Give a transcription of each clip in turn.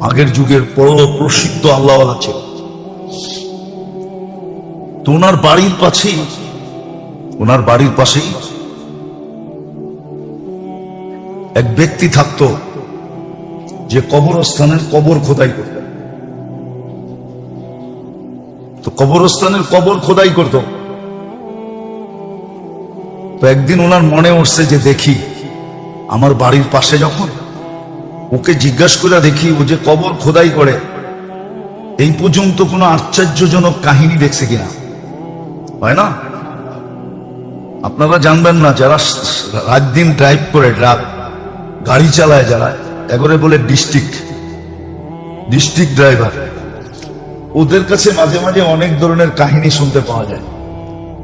আগের যুগের বড় প্রসিদ্ধ আল্লাহওয়ালা ছিল। তো ওনার বাড়ির পাশেই এক ব্যক্তি থাকতো যে কবরস্থানের কবর খোদাই করত। তো কবরস্থানের কবর খোদাই করত। তো একদিন ওনার মনে উঠছে যে দেখি আমার বাড়ির পাশে যখন ওকে জিজ্ঞাসা করে দেখি ও যে কবর খোদাই করে এই পর্যন্ত কোনো আশ্চর্যজনক কাহিনী দেখছে কিনা। হয় না, আপনারা জানবেন না, যারা রাত দিন ড্রাইভ করে, গাড়ি চালায়, যারা এবারে বলে ডিস্ট্রিক্ট ড্রাইভার, ওদের কাছে মাঝে মাঝে অনেক ধরনের কাহিনী শুনতে পাওয়া যায়।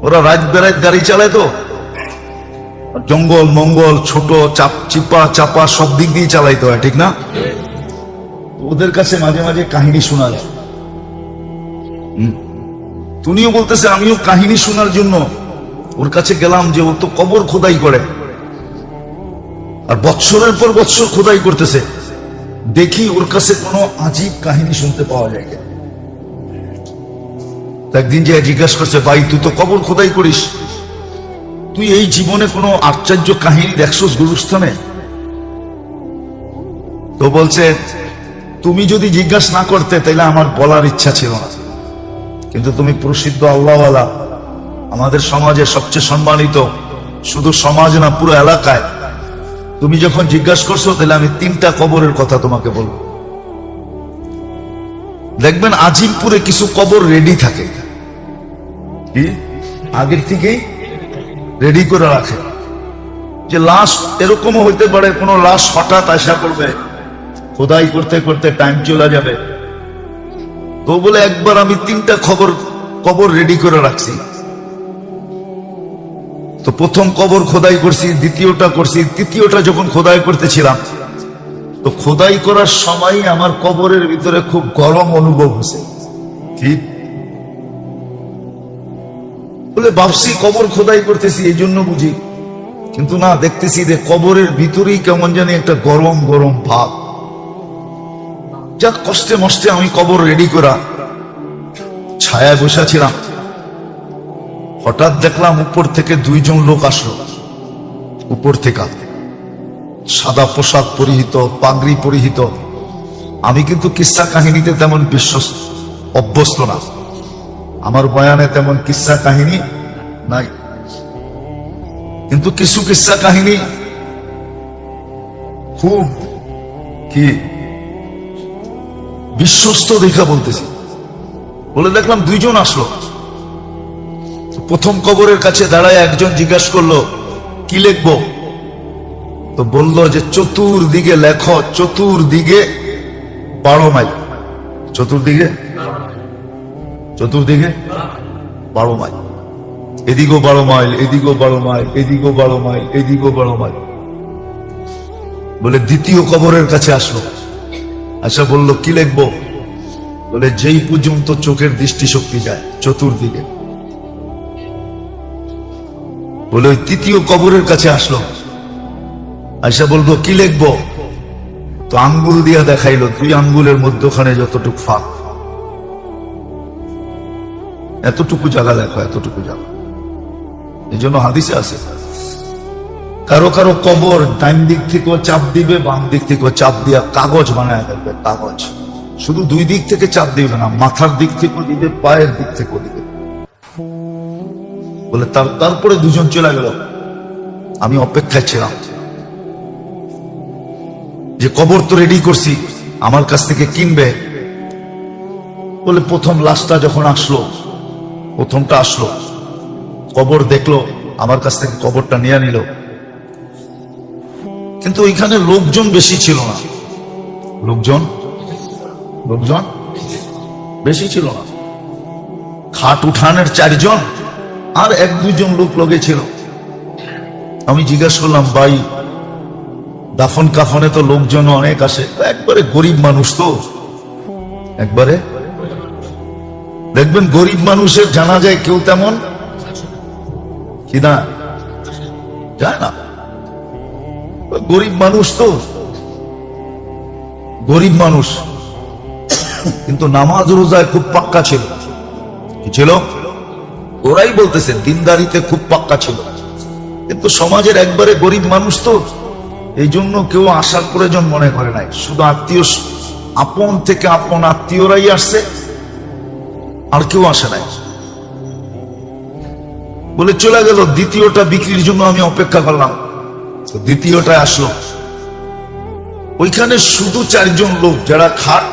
ওরা রাত বেড়ায় গাড়ি চালায়, তো জঙ্গল মঙ্গল ছোট চাপা সব দিক দিয়ে চালাইতে হয়, ঠিক না? ওদের কাছে মাঝে মাঝে কাহিনী শোনা যায়। তুমিও বলতেছে আমিও কাহিনী শোনার জন্য ওর কাছে গেলাম, যে ও তো কবর খোদাই করে আর বৎসরের পর বৎসর খোদাই করতেছে। দেখি ওর কাছে কোনো আজীব কাহিনী শুনতে পাওয়া যায়। একদিন যে জিজ্ঞাসা করছে, ভাই তুই তো কবর খোদাই করিস, তুই এই জীবনে কোনো আশ্চর্য কাহিনী দেখছস গুরুস্থানে? তো বলছে, তুমি যদি জিজ্ঞাসা না করতে তাহলে আমার বলার ইচ্ছা ছিল না, কিন্তু তুমি প্রসিদ্ধ আল্লাহওয়ালা, আমাদের সমাজে সবচেয়ে সম্মানিত, শুধু সমাজ না পুরো এলাকায়, তুমি যখন জিজ্ঞাসা করছো তাহলে আমি 3টা কবরের কথা তোমাকে বলবো। দেখবেন আজিমপুরে কিছু কবর রেডি থাকে, কি আগের থেকেই রেডি করে রাখে, যে লাশ এরকমও হইতে পারে কোনো লাশ হঠাৎ আসা করবে, খোদাই করতে করতে টাইম চলে যাবে। তো বলে একবার আমি 3টা কবর রেডি করে রাখছি। তো প্রথম কবর খোদাই করছি, দ্বিতীয়টা করছি, তৃতীয়টা যখন খোদাই করতেছিলাম, তো খোদাই করার সময় আমার কবরের ভিতরে খুব গরম অনুভব হয়েছে। ঠিক বলে ভাবছি কবর খোদাই করতেছি এই জন্য বুঝি, কিন্তু না, দেখতেছি যে কবরের ভিতরেই কেমন জানি একটা গরম গরম ভাব। যাক, কষ্টে মষ্টে আমি কবর রেডি করা ছায়ায় বসেছিলাম। হঠাৎ দেখলাম উপর থেকে 2 জন লোক আসলো। উপর থেকে সাদা পোশাক পরিহিত, পাগড়ি পরিহিত। আমি কিন্তু কিস্সা কাহিনীতে তেমন অভ্যস্ত না, আমার বয়ানে তেমন কিস্সা কাহিনী নাই, কিন্তু কিছু কিস্সা কাহিনী খুব কি বিশ্বস্ত দেখা বলতেছি। বলে দেখলাম 2 জন আসলো। প্রথম কবরের কাছে দাঁড়ায় একজন জিজ্ঞাসা করলো, কি লিখবো? তো বলল যে চতুর্দিকে লেখো, চতুর্দিকে 12 মাইল, চতুর্দিকে 12 মাইল, এদিকেও 12 মাইল, এদিকেও 12 মাইল, এদিকেও 12 মাইল, এদিকেও 12 মাইল। বলে দ্বিতীয় কবরের কাছে আসলো, আচ্ছা বলল কি লিখবো? বলে যেই পর্যন্ত চোখের দৃষ্টিশক্তি যায়, চতুর্দিকে। বলে ওই তৃতীয় কবরের কাছে আসলো, আয়সা বলবো কি লিখবো? তো আঙ্গুল দিয়া দেখাইলো, 2 আঙ্গুলের মধ্যখানে যতটুকু ফাঁক, এতটুকু জায়গা লেখো, এতটুকু জায়গা। এই জন্য হাদিসে আছে, কারো কারো কবর ডাইন দিক থেকেও চাপ দিবে, বাম দিক থেকেও চাপ দিয়া কাগজ বানায় দেবে, কাগজ। শুধু 2 দিক থেকে চাপ দিবে না, মাথার দিক থেকেও দিবে, পায়ের দিক থেকেও দিবে। বলে তারপরে 2 জন চলে গেল। আমি অপেক্ষায় ছিলাম যে কবর তো রেডি করছি, আমার কাছ থেকে কিনবে। বলে প্রথম লাশটা যখন আসলো, প্রথমটা আসলো, কবর দেখলো, আমার কাছ থেকে কবরটা নিয়ে নিল। কিন্তু ওইখানে লোকজন বেশি ছিল না, লোকজন বেশি ছিল না। খাট উঠানের 4 জন আর 1-2 জন লোক লগে ছিল। আমি জিজ্ঞাসা করলাম, ভাই দাফন কাফনে তো লোকজন অনেক আসে, একবারে গরিব মানুষ তো, একবারে দেখবেন গরিব মানুষের জানা যায় কেউ তেমন কি না যায় না, গরিব মানুষ তো। গরিব মানুষ, কিন্তু নামাজ রোজায় খুব পাক্কা ছিল। কি ছিল? ওরাই বলতেছে দিনদারিতে খুব পাক্কা ছিল, কিন্তু সমাজের একবারে গরিব মানুষ তো, এই জন্য কেউ আসার প্রয়োজন মনে করে নাই। শুধু আত্মীয়, আপন থেকে আপন আত্মীয়রাই আসছে, আর কেউ আসে নাই। বলে চলে গেল। দ্বিতীয়টা বিক্রির জন্য আমি অপেক্ষা করলাম, দ্বিতীয়টা আসলো। ওইখানে শুধু 4 জন লোক, যারা খাট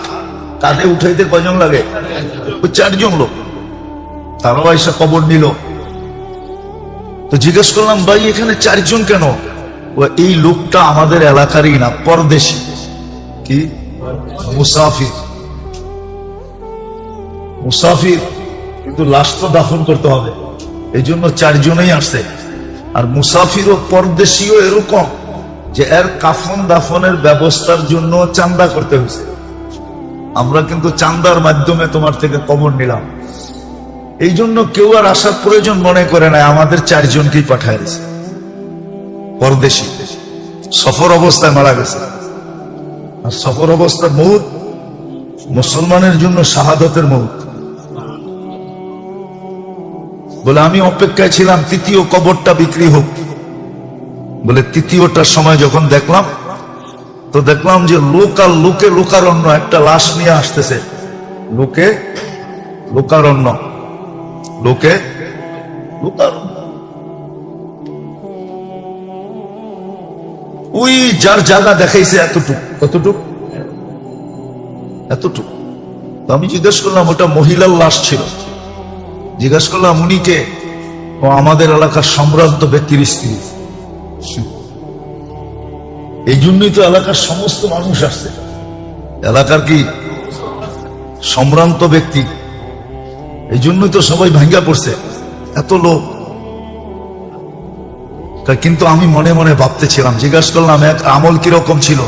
কাঁধে উঠাইতে কয়জন লাগে? ওই 4 জন লোক। তারাও এসে কবর নিল। তো জিজ্ঞেস করলাম, ভাই এখানে 4 জন কেন? এই লোকটা আমাদের এলাকারই না, পরদেশী। কি? মুসাফির। মুসাফির, কিন্তু লাশ তো দাফন করতে হবে, এই জন্য 4 জনেই আসছে। আর মুসাফির ও পরদেশীও এরকম যে এর কাফন দাফনের ব্যবস্থার জন্য চান্দা করতে হয়েছে। আমরা কিন্তু চান্দার মাধ্যমে তোমার থেকে কবর নিলাম, এই জন্য কেউ আর আসার প্রয়োজন মনে করে না, আমাদের 4 জনকেই পাঠায় দিয়েছে। পরদেশী, সফর অবস্থায় মারা গেছে। আর সফর অবস্থার মউত মুসলমানের জন্য শাহাদতের মউত। বলে আমি অপেক্ষায় ছিলাম তৃতীয় কবরটা বিক্রি হোক। বলে তৃতীয়টার সময় যখন দেখলাম, তো দেখলাম যে লোক আর লোকে লোকারণ্য একটা লাশ নিয়ে আসতেছে। লোকে লোকারণ্য, লোকে লোকারণ্য। ওই যার জায়গা দেখাইছে এতটুকু, কতটুকু? এতটুকু। তো আমি জিজ্ঞেস করলাম, ওটা মহিলার লাশ ছিল। জিজ্ঞেস করলাম উনি কে? ও আমাদের এলাকার সম্ভ্রান্ত ব্যক্তির স্ত্রী। এই জন্যই তো এলাকার সমস্ত মানুষ আসছে। এলাকার কি সম্ভ্রান্ত ব্যক্তি, এই জন্যই তো সবাই ভাঙ্গা পড়ছে, এত লোক। কিন্তু আমি মনে মনে ভাবতেছিলাম, জিজ্ঞাসা করলাম এক আমল কিরকম ছিল?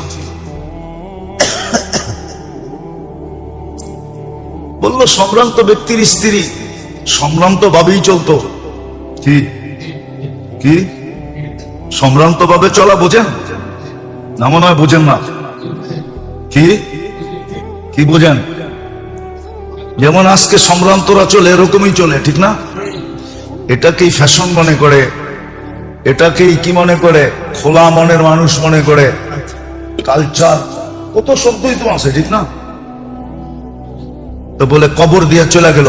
বললো সম্ভ্রান্ত ব্যক্তির স্ত্রী, সম্ভ্রান্ত ভাবেই চলতো। কি কি সম্ভ্রান্ত ভাবে চলা বোঝেন না? মনে হয় বোঝেন না। কি কি বোঝেন? যেমন আজকে সম্ভ্রান্তরা চলে, এরকমই চলে, ঠিক না? এটাকেই ফ্যাশন মনে করে, এটাকেই কি মনে করে? খোলা মনের মানুষ মনে করে, কালচার, কত শব্দই তো আছে, ঠিক না? তো বলে কবর দিয়ে চলে গেল।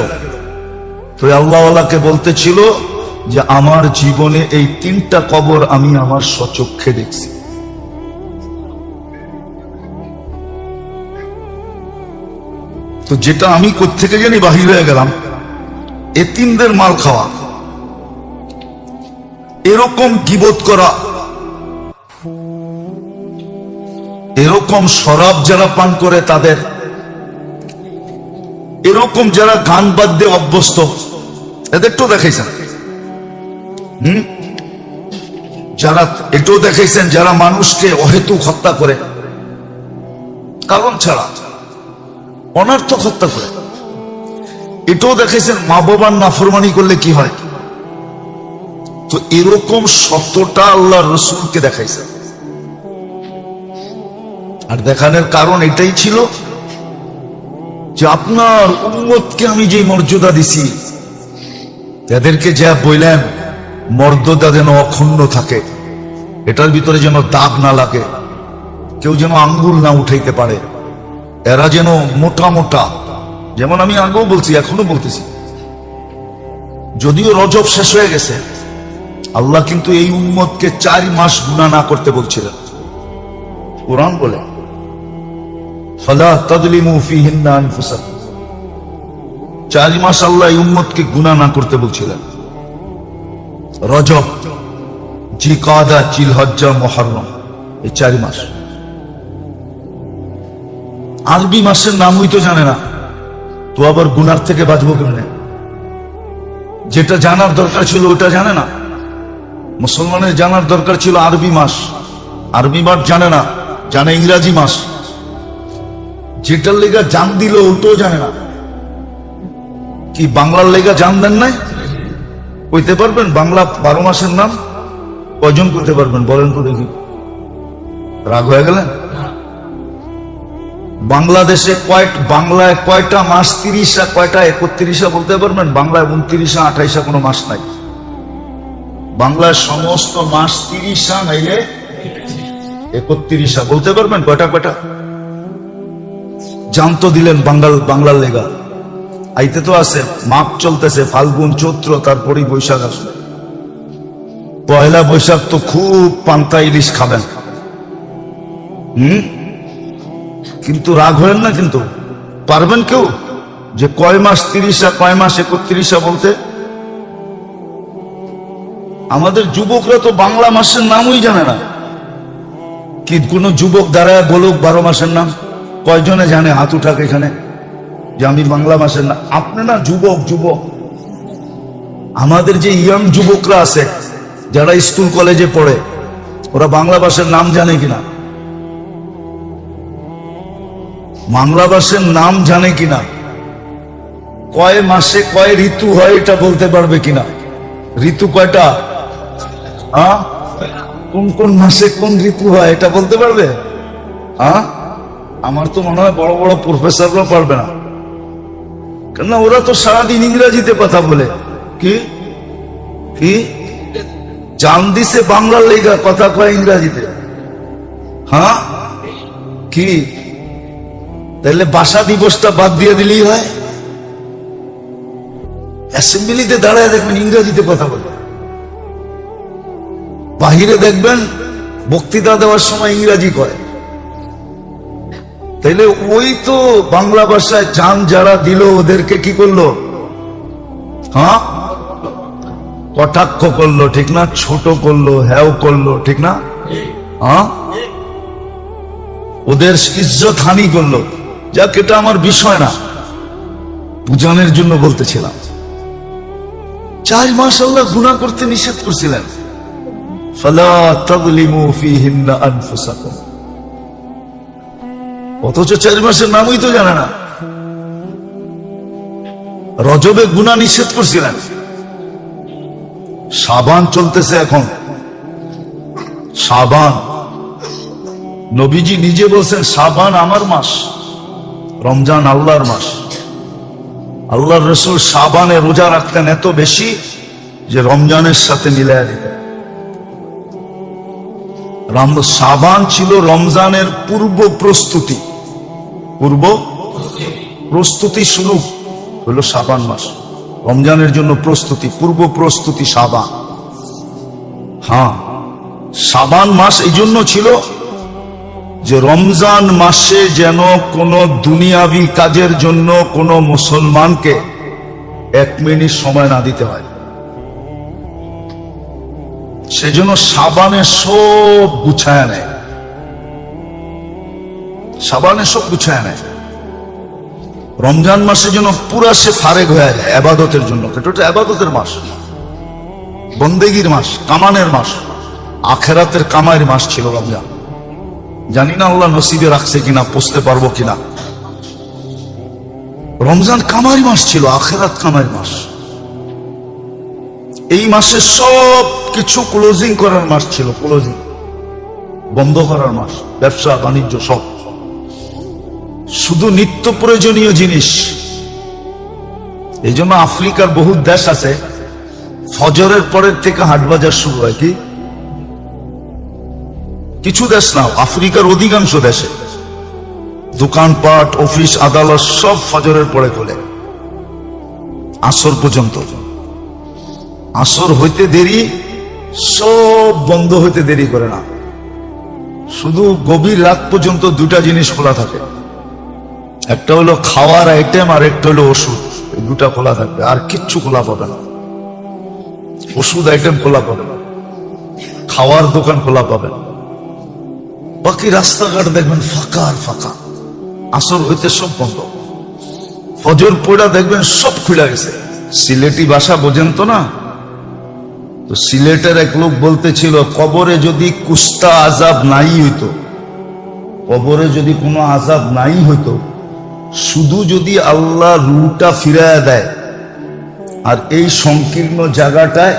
তো আল্লাহওয়ালাকে বলতেছিল যে আমার জীবনে এই 3টা কবর আমি আমার স্বচক্ষে দেখছি। তো যেটা আমি কোত্থেকে জানি বাহির হয়ে গেলাম, এতিমদের মাল খাওয়া, এরকম গীবত করা, এরকম শরাব যারা পান করে তাদের, এরকম যারা গান বাদ্যে অভ্যস্ত, এদের তো দেখাইছেন। যারা এটাও দেখাইছেন যারা মানুষকে অহেতুক হত্যা করে, কারণ ছাড়া অনর্থক হত্যা করে। এটাও দেখাইছেন মা বাবার নাফরমানি করলে কি হয়। তো এরকম সত্যটা আল্লাহ রসুলকে দেখাইছেন। আর দেখানোর কারণ এটাই ছিল যে আপনার উম্মতকে আমি যে মর্যাদা দিছি, তাদেরকে যা বললেন মর্যাদা যেন অক্ষুণ্ণ থাকে, এটার ভিতরে যেন দাগ না লাগে, কেউ যেন আঙ্গুল না উঠাইতে পারে, এরা যেন মোটা মোটা, যেমন আমি আগেও বলছি এখনো বলতেছি, যদিও রজব শেষ হয়ে গেছে, আল্লাহ কিন্তু এই উম্মতকে 4 মাস গুনাহ না করতে বলছিলেন। কোরআন বলে ফালা তাযলিমু ফীহিন্না আনফুসাকুম, 4 মাস আল্লাহ এই উম্মতকে গুনাহ না করতে বলছিলেন। রজব, জিকাদা, জিলহজ্জা, মুহররম, এই 4 মাস। আরবি মাসের নামই তো জানে না, তো আবার গুনার থেকে বাঁচবো কেমনে? যেটা জানার দরকার ছিল ওটা জানে না। মুসলমানের জানার দরকার ছিল আরবি মাস, আরবি মাস জানে না, জানে ইংরাজি মাস। যেটার লেগা জান দিল ওটাও জানে না। কি বাংলার লেগা জান দেন নাই? কইতে পারবেন বাংলা 12 মাসের নাম কয়জন করতে পারবেন? বলেন তো দেখি। রাগ হয়ে গেলেন? বাংলাদেশে বাংলায় কয়টা মাস? 30 কয়টা 31 বলতে পারবেন? বাংলায় 29 28 কোনো মাস নাই। বাংলার সমস্ত মাস 30 নাইলে 31 বলতে পারবেন কয়টা কয়টা? জানতো দিলেন বাংলার লেগা। আইতে তো আছে, মাপ চলতেছে, ফাল্গুন চৈত্র, তারপরেই বৈশাখ আসবে। পয়লা বৈশাখ তো খুব পান্তা ইলিশ খাবেন। কিন্তু রাগ হলেন না, কিন্তু পারবেন কেউ যে কয় মাস 30 কয় মাস 31 বলতে? আমাদের যুবকরা তো বাংলা মাসের নামই জানে না। কি কোন যুবক দাঁড়ায় বলুক 12 মাসের নাম? কয়জনে জানে? হাত উঠাক এখানে যে আমি বাংলা মাসের নাম। আপনি না যুবক, আমাদের যে ইয়াং যুবকরা আছে যারা স্কুল কলেজে পড়ে, ওরা বাংলা ভাষার নাম জানে কিনা? বাংলা ভাষার নাম জানে কিনা? কয় মাসে কয় ঋতু হয় এটা বলতে পারবে কিনা? ঋতু কয়টা? কোন কোন মাসে কোন ঋতু হয় এটা বলতে পারবে? আমার তো মনে হয় বড় বড় প্রফেসররা পারবে না, কেননা ওরা তো সারাদিন ইংরেজিতে কথা বলে। কি কি জান দিছে বাংলার লেগা, কথা কয় ইংরেজিতে। কি তাহলে ভাষা দিবসটা বাদ দিয়ে দিলেই হয়? অ্যাসেম্বলিতে দাঁড়ায় দেখবেন ইংরেজিতে কথা বলে, বাহিরে দেখবেন বক্তৃতা দেওয়ার সময় ইংরেজি কয়। তাইলে ওই তো বাংলা ভাষায় জান যারা দিল ওদেরকে কি করলো? কটাক্ষ করলো, ঠিক না? ছোট করলো, হ্যাও করলো, ঠিক না? ওদের ইজ্জত হানি করলো। যাক, এটা আমার বিষয় না, বুঝানোর জন্য বলতেছিলাম। 4 মাস আল্লাহ গুনাহ করতে নিষেধ করছিলেন। ফালা তাযলিমু ফীহিন্না আনফুসাকুম। অথচ 4 মাসের নামই তো জানে না। রজবে গুনাহ নিষেধ করছিলেন। শাবান চলতেছে এখন, শাবান। নবীজি নিজে বলছেন শাবান আমার মাস, রমজান আল্লাহর মাস। আল্লাহর রাসূল শাবানে রোজা রাখতেন এত বেশি যে রমজানের সাথে মিলাইয়া দিতেন। শাবান ছিল রমজানের পূর্ব প্রস্তুতি, শুরু হলো শাবান মাস। রমজানের জন্য প্রস্তুতি, পূর্ব প্রস্তুতি শাবান। শাবান মাস এই জন্য ছিল যে রমজান মাসে যেন কোন দুনিয়াবি কাজের জন্য কোন মুসলমানকে 1 মিনিট সময় না দিতে হয়। সেজন্য শাবানে সব গুছায় নেয়, শাবানে সব গুছায় নেয়। রমজান মাসে যেন পুরা সে ফারেক হয়ে যায় ইবাদতের জন্য। এটা ইবাদতের মাস, বন্দেগীর মাস, কামানের মাস, আখেরাতের কামাইয়ের মাস ছিল রমজান। জানি না আল্লাহ নসিবে রাখছে কিনা, পৌঁছতে পারবো কিনা। রমজান কামারি মাস ছিল, আখেরাত কামাই মাস। এই মাসে সব কিছু ক্লোজিং করার মাস ছিল, ক্লোজিং বন্ধ করার মাস, ব্যবসা বাণিজ্য সব। শুধু নিত্য প্রয়োজনীয় জিনিস। এই জন্য আফ্রিকার বহু দেশ আছে ফজরের পরের থেকে হাট বাজার শুরু হয়। কি কিছু দেশ না, আফ্রিকার অধিকাংশ দেশে দোকানপাট, অফিস, আদালত সব ফজরের পরে খোলে আসর পর্যন্ত। আসর হইতে দেরি, সব বন্ধ হইতে দেরি করে না। শুধু গভীর রাত পর্যন্ত 2টা জিনিস খোলা থাকে, একটা হলো খাওয়ার আইটেম আর একটা হলো ওষুধ। এই 2টা খোলা থাকবে, আর কিচ্ছু খোলা পাবে না। ওষুধ আইটেম খোলা পাবে না, খাওয়ার দোকান খোলা পাবে না। বাকি রাস্তাঘাট দেখবেন ফাঁকা আর ফাঁকা। আসর হইতে সব বন্ধ। ফজর পড়া দেখবেন সব খুলে গেছে। সিলেটি ভাষা বোঝেন তো না? তো সিলেটের এক লোক বলতেছিল, কবরে যদি কুস্তা আজাব নাই হইতো, কবরে যদি কোনো আজাব নাই হইতো, শুধু যদি আল্লাহ রুটা ফিরাইয়া দেয় আর এই সংকীর্ণ জায়গাটায়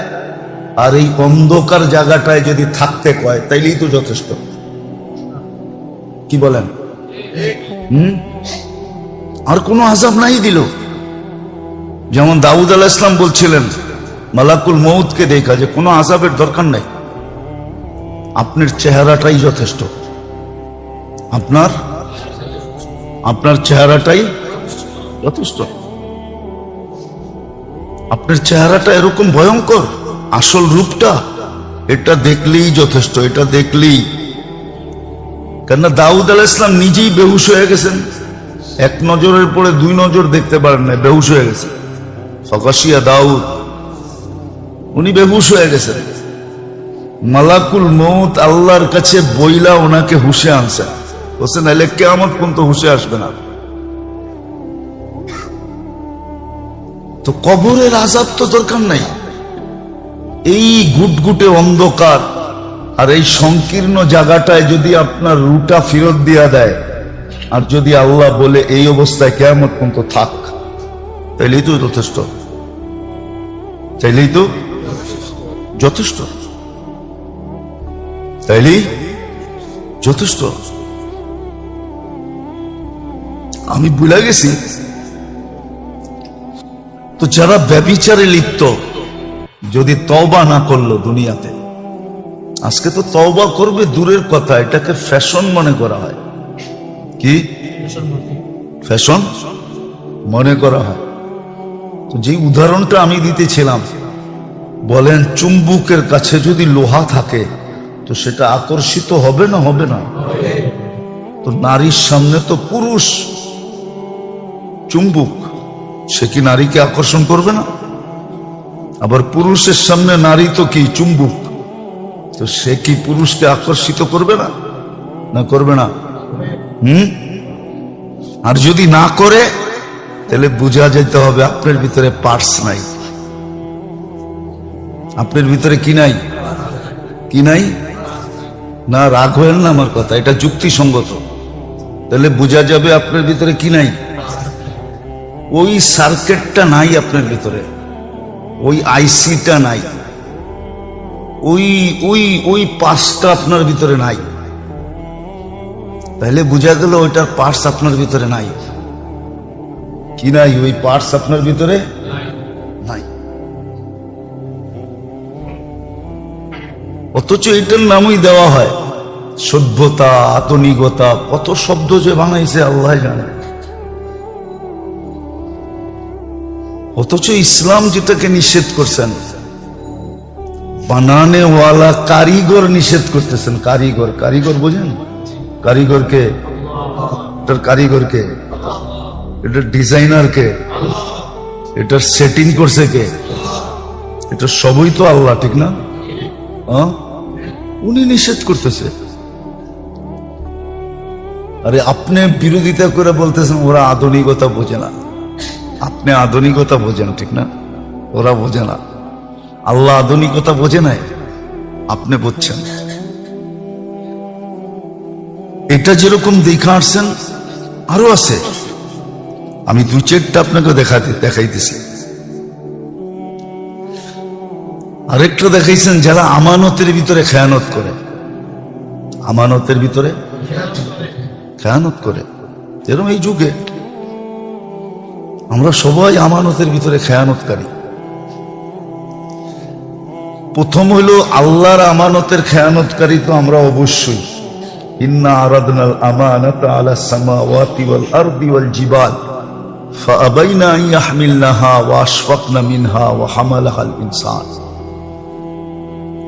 আর এই অন্ধকার জায়গাটায় যদি থাকতে কয়, তাইলেই তো যথেষ্ট। কি বলেন? আর কোনো আযাব নাই দিল। যেমন দাউদ আলাইহিস সালাম বলছিলেন মালাকুল মউতকে দেখা যে কোনো আযাবের দরকার নাই, আপনার চেহারাটাই যথেষ্ট, আপনার চেহারাটাই যথেষ্ট। আপনার চেহারাটা এরকম ভয়ঙ্কর, আসল রূপটা এটা দেখলেই যথেষ্ট, এটা দেখলেই। কেননা দাউদ আলাইহিস সালাম নিজেই বেহুশ হয়ে গেছেন, এক নজরের পরে দুই নজর দেখতে পারেন না, বেহুশ হয়ে গেছেন। ফাকাশিয়া দাউদ, উনি বেহুশ হয়ে গেছেন। মালাকুল মউত আল্লাহর কাছে বইলা ওনাকে হুশে আনছেন, বলছেন নাইলে কিয়ামত পর্যন্ত হুশে আসবে না। তো কবরের আযাব তো দরকার নাই। এই গুটগুটে অন্ধকার আর এই সংকীর্ণ জায়গাটায় যদি আপনার রুটা ফেরত দিয়া দেয়, আর যদি আল্লাহ বলে এই অবস্থায় কিয়ামত পর্যন্ত থাক, তাইলেই তো যথেষ্ট, তাইলেই তো যথেষ্ট, তাইলেই যথেষ্ট। আমি ভুলে গেছি, তো যারা ব্যভিচারে লিপ্ত যদি তওবা না করলো দুনিয়াতে, আজকে তো তওবা করবে দূরের কথা, এটাকে ফ্যাশন মনে করা হয়। কি ফ্যাশন মনে করা হয়? তো যে উদাহরণটা আমি দিতেছিলাম, বলেন চুম্বকের কাছে যদি লোহা থাকে তো সেটা আকর্ষিত হবে না হবে না? তো নারীর সামনে তো পুরুষ চুম্বক, সে কি নারীকে আকর্ষণ করবে না? আবার পুরুষের সামনে নারী তো কি চুম্বক, তো সে কি পুরুষকে আকর্ষিত করবে না? না করবে না? আর যদি না করে তাহলে বুঝা যেতে হবে আপনার ভিতরে পার্স নাই, আপনার ভিতরে কি নাই? কি নাই? না রাগ হয়েন না আমার কথা, এটা যুক্তিসঙ্গত। তাহলে বোঝা যাবে আপনার ভিতরে কি নাই। ওই সার্কিটটা নাই আপনার ভিতরে, ওই আইসিটা নাই, ওই ওই ওই পার্টসটা আপনার ভিতরে নাই। তাহলে বোঝা গেল ওইটার পার্টস আপনার ভিতরে নাই। কি নাই? ওই পার্টস আপনার ভিতরে নাই। অথচ এটার নামই দেওয়া হয় সভ্যতা, আধুনিকতা, কত শব্দ যে বানাইছে আল্লাহ জানে। অথচ ইসলাম যেটাকে নিষেধ করছেন, বানানেওয়ালা কারিগর নিষেধ করতেছেন। কারিগর, কারিগর বোঝেন? কারিগরকে, এটার কারিগরকে, এটার ডিজাইনারকে, এটার সেটিং করছে কে? এটা সবই তো আল্লাহ, ঠিক না? উনি নিষেধ করতেছে। আরে আপনি বিরোধিতা করে বলতেছেন ওরা আধুনিকতা বোঝে না। আপনি আধুনিকতা বোঝেন, ঠিক না? ওরা বোঝে না। আল্লাহ আধুনিকতা বোঝে নাই, আপনি বুঝছেন। এটা যেরকম দেখা আসছেন আরো আছে, আমি দুই চারটা আপনাকে দেখাইতেছি। আরেকটা দেখাইছেন যারা আমানতের ভিতরে খেয়ানত করে, আমানতের ভিতরে খেয়ানত করে। যেরকম এই যুগে আমরা সবাই আমানতের ভিতরে খেয়ানতকারী। প্রথম হইল আল্লাহর আমানতের খেয়ানতকারী তো আমরা অবশ্যই। ইন্না আরাদনাল আমানাতা আলাস সামাওয়াতি ওয়াল আরদি ওয়াল জিবাল ফাআবাইনা আন ইয়াহমিলনাহা ওয়া আশফাকনা মিনহা ওয়া হামালাহাল ইনসান।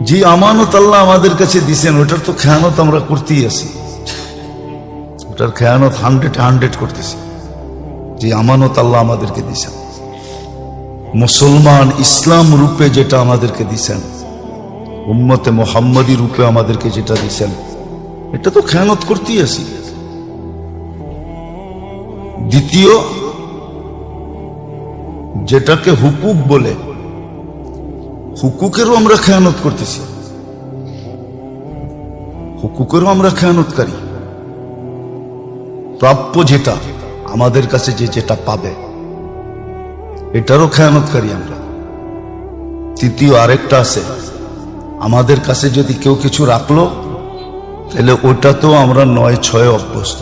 যে আমানত আল্লাহ আমাদের কাছে দিয়েছেন ওটার তো খেয়ানত আমরা করতেই আছি, ওটার খেয়ানত 100 করতেছি। যে আমানত আল্লাহ আমাদেরকে দিয়েছেন, মুসলমান ইসলাম রূপে যেটা আমাদেরকে দিয়েছেন, উম্মতে মুহাম্মদী রূপে আমাদেরকে যেটা দিয়েছেন, এটা তো খেয়ানত করতেই আছি। দ্বিতীয়, যেটাকে হুকুক বলে, হুকুকেরও আমরা খেয়ানত করতেছি, হুকুকেরও আমরা খেয়ানতকারী। প্রাপ্য যেটা আমাদের কাছে যেটা পাবে এটারও খেয়ানতকারী আমরা। তৃতীয় আরেকটা আছে, আমাদের কাছে যদি কেউ কিছু রাখলো তাহলে ওটাতেও আমরা 9-6 অভ্যস্ত।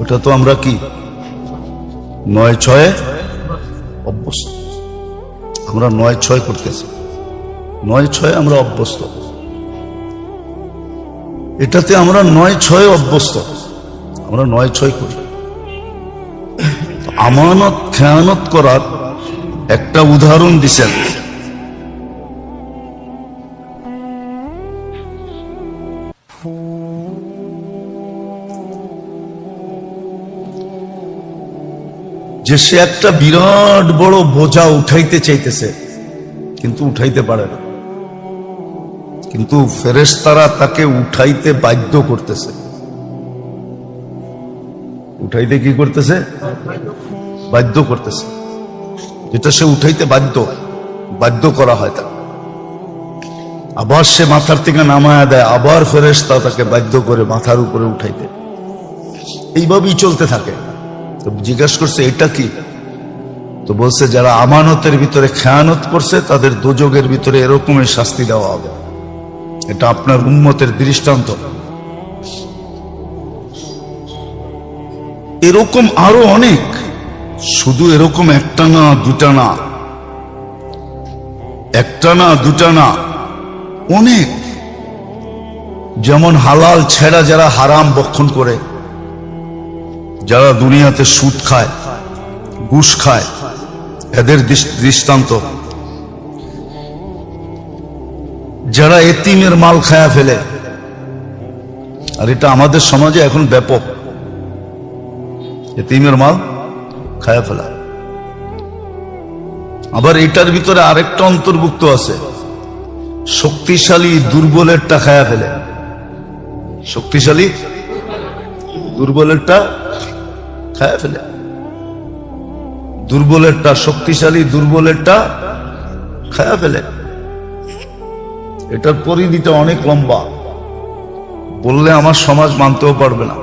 ওটা তো আমরা কি 9-6 অভ্যস্ত। আমরা 9-6 করতেছি, 9-6 আমরা অভ্যস্ত। এটাতে আমরা 9-6 অভ্যস্ত, আমরা 9-6 করি। আমানত খেয়ানত করার একটা উদাহরণ দিছেন। যে সে একটা বিরাট বড় বোঝা উঠাইতে চাইতেছে, কিন্তু উঠাইতে পারে না, কিন্তু ফেরেশতারা তাকে উঠাইতে বাধ্য করতেছে। উঠাইতে কি করতেছে? বাধ্য করতেছে। যেটা সে উঠাইতে বাধ্য করা হয় তাকে। আবার সে মাথার থেকে নামায়া দেয়, আবার ফেরেশতা তাকে বাধ্য করে মাথার উপরে উঠাইতে। এইভাবেই চলতে থাকে। তো জিজ্ঞাসা করছে এটা কি? তো বলছে যারা আমানতের ভিতরে খেয়ানত করছে তাদের দোজখের ভিতরে এরকমের শাস্তি দেওয়া হবে। এটা আপনার উম্মতের দৃষ্টান্ত। এরকম আরো অনেক, শুধু এরকম একটা না দুটা না, একটা না দুটা না, অনেক। যেমন হালাল ছেড়া যারা হারাম বক্ষণ করে, যারা দুনিয়াতে সুদ খায়, ঘুষ খায়, এদের দৃষ্টান্ত। যারা এতিমের মাল খায়া ফেলে, আর এটা আমাদের সমাজে এখন ব্যাপক, এতিমের মাল খায়া ফেলা। আবার এটার ভিতরে আরেকটা অন্তর্ভুক্ত আছে, শক্তিশালী দুর্বলেরটা খায়া ফেলে। শক্তিশালী দুর্বলেরটা খায়া ফেলে, দুর্বলেরটা শক্তিশালী দুর্বলেরটা খায়া ফেলে। এটার পরিধিটা অনেক লম্বা, বললে আমার সমাজ মানতেও পারবে না।